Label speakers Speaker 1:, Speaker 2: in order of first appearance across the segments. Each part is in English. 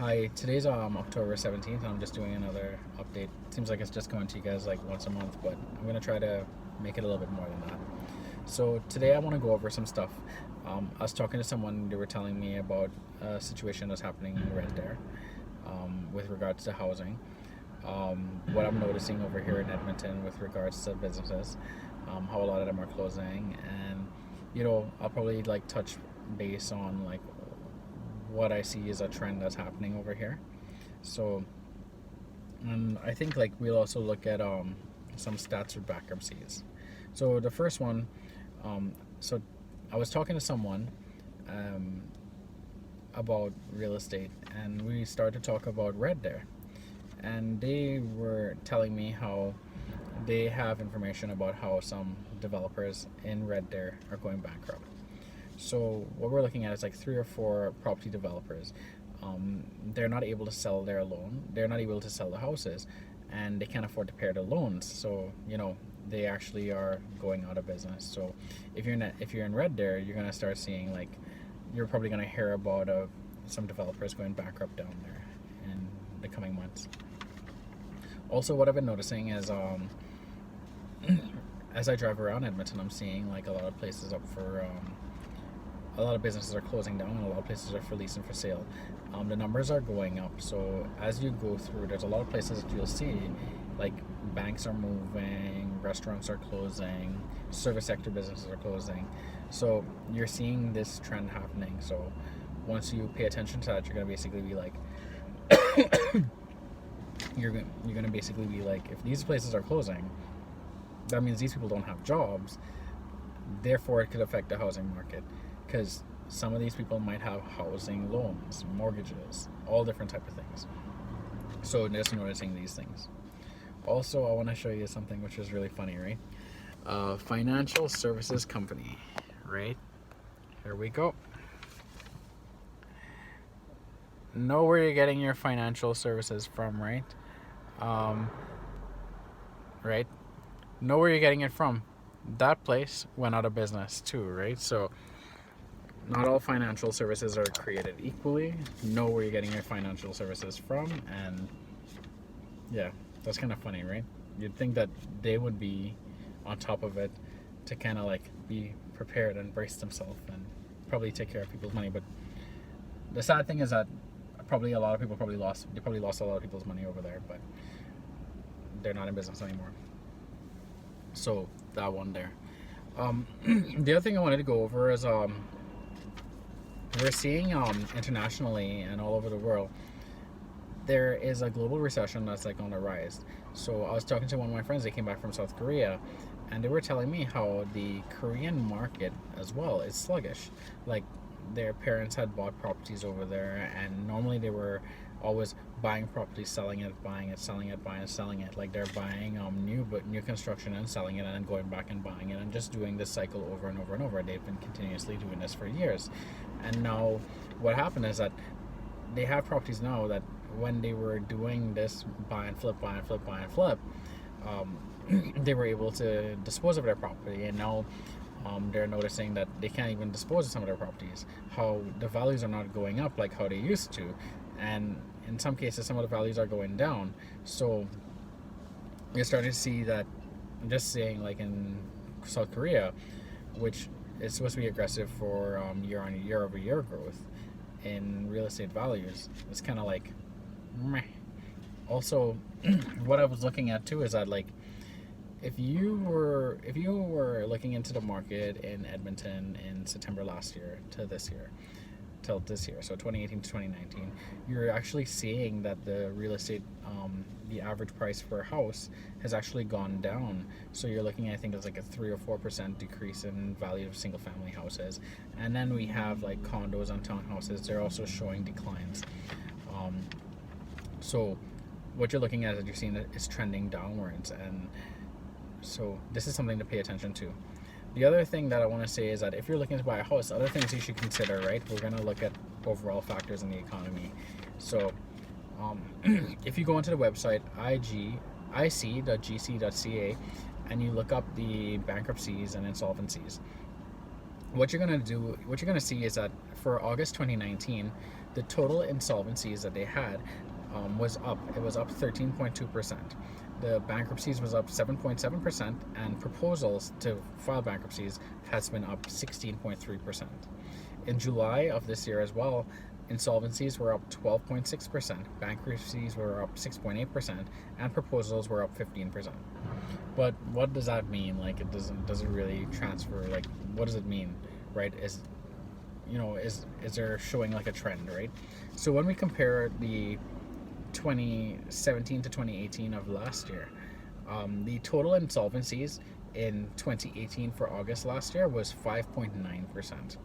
Speaker 1: Hi, today's October 17th, and I'm just doing another update. Seems like it's just coming to you guys like once a month, but I'm gonna try to make it a little bit more than that. So today I want to go over some stuff. I was talking to someone, they were telling me about a situation that's happening in Red Deer with regards to housing. What I'm noticing over here in Edmonton with regards to businesses, how a lot of them are closing, and I'll probably like touch base on like what I see is a trend that's happening over here. So, and I think like we'll also look at some stats with bankruptcies. So the first one, so I was talking to someone um, about real estate, and we started to talk about Red Deer, and they were telling me how they have information about how some developers in Red Deer are going bankrupt. So what we're looking at is like three or four property developers. They're not able to sell their loan. They're not able to sell the houses, and they can't afford to pay their loans. So they actually are going out of business. So if you're in Red Deer, you're gonna start seeing like you're probably gonna hear about some developers going bankrupt down there in the coming months. Also, what I've been noticing is as I drive around Edmonton, I'm seeing like a lot of places up for a lot of businesses are closing down, and a lot of places are for lease and for sale. The numbers are going up. So as you go through, there's a lot of places that you'll see, like banks are moving, restaurants are closing, service sector businesses are closing. So you're seeing this trend happening. So once you pay attention to that, you're gonna basically be like, you're gonna basically be like, if these places are closing, that means these people don't have jobs. Therefore, it could affect the housing market, because some of these people might have housing loans, mortgages, all different type of things. So just noticing these things. Also, I want to show you something which is really funny, right? Financial services company, right? Here we go. Know where you're getting your financial services from, right? Right? Know where you're getting it from. That place went out of business too, right? So not all financial services are created equally. Know where you're getting your financial services from, and yeah, that's kind of funny, right? You'd think that they would be on top of it to kind of like be prepared and brace themselves and probably take care of people's money. But the sad thing is that probably a lot of people lost a lot of people's money over there, but they're not in business anymore. So that one there. The other thing I wanted to go over is we're seeing internationally and all over the world, there is a global recession that's like on the rise. So I was talking to one of my friends. They came back from South Korea, and they were telling me how the Korean market as well is sluggish. Like their parents had bought properties over there, and normally they were always buying properties, selling it, buying it, selling it, buying it, selling it. Like they're buying new construction and selling it, and then going back and buying it, and just doing this cycle over and over and over. They've been continuously doing this for years, and now what happened is that they have properties now that when they were doing this buy and flip, buy and flip, buy and flip, they were able to dispose of their property, and now they're noticing that they can't even dispose of some of their properties. How the values are not going up like how they used to, and in some cases some of the values are going down. So you're starting to see that. I'm just saying, like in South Korea, which is supposed to be aggressive for year over year growth in real estate values, it's kind of like meh. Also, what I was looking at too is that like if you were looking into the market in Edmonton in September last year to this year, till this year, so 2018 to 2019, you're actually seeing that the real estate, the average price for a house has actually gone down. So you're looking, I think it's like a 3 or 4% decrease in value of single family houses. And then we have like condos and townhouses, they're also showing declines. So what you're looking at is you're seeing that it's trending downwards, and so this is something to pay attention to. The other thing that I want to say is that if you're looking to buy a house, other things you should consider, right? We're going to look at overall factors in the economy. So if you go onto the website ic.gc.ca and you look up the bankruptcies and insolvencies, what you're going to see is that for August 2019, the total insolvencies that they had was up. It was up 13.2%. The bankruptcies was up 7.7%, and proposals to file bankruptcies has been up 16.3%. In July of this year as well, insolvencies were up 12.6%, bankruptcies were up 6.8%, and proposals were up 15%. But what does that mean? Like, it doesn't really transfer. Like, what does it mean, right? Is there showing like a trend, right? So when we compare the 2017 to 2018 of last year, the total insolvencies in 2018 for August last year was 5.9%.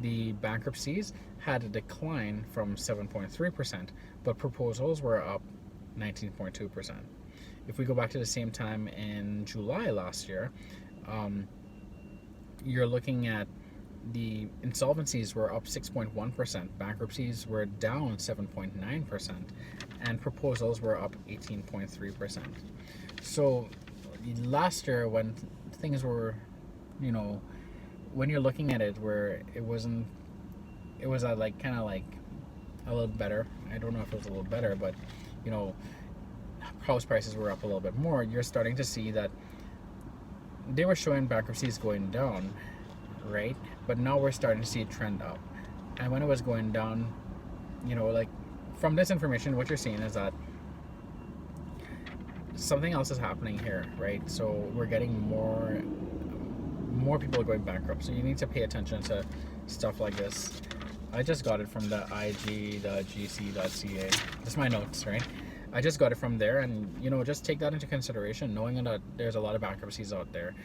Speaker 1: The bankruptcies had a decline from 7.3%, but proposals were up 19.2%. If we go back to the same time in July last year, you're looking at the insolvencies were up 6.1%, bankruptcies were down 7.9%, and proposals were up 18.3%. So last year, when things were, when you're looking at it, where it was like kind of like a little better. I don't know if it was a little better, but house prices were up a little bit more. You're starting to see that they were showing bankruptcies going down, right? But now we're starting to see a trend up. And when it was going down, like from this information, what you're seeing is that something else is happening here, right? So we're getting more people are going bankrupt. So you need to pay attention to stuff like this. I just got it from the ig.gc.ca. That's my notes, right? I just got it from there, and just take that into consideration, knowing that there's a lot of bankruptcies out there,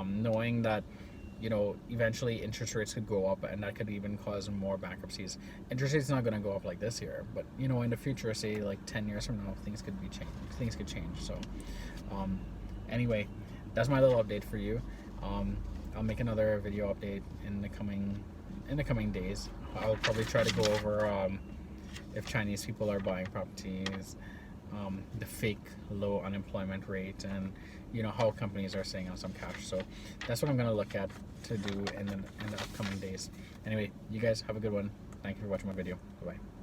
Speaker 1: knowing that eventually interest rates could go up, and that could even cause more bankruptcies. Interest rates not going to go up like this year, but in the future, say like 10 years from now, things could change. So anyway, that's my little update for you. I'll make another video update in the coming days. I'll probably try to go over if Chinese people are buying properties, the fake low unemployment rate, and how companies are saying on some cash. So that's what I'm going to look at to do in the upcoming days. Anyway, you guys have a good one. Thank you for watching my video. Bye bye.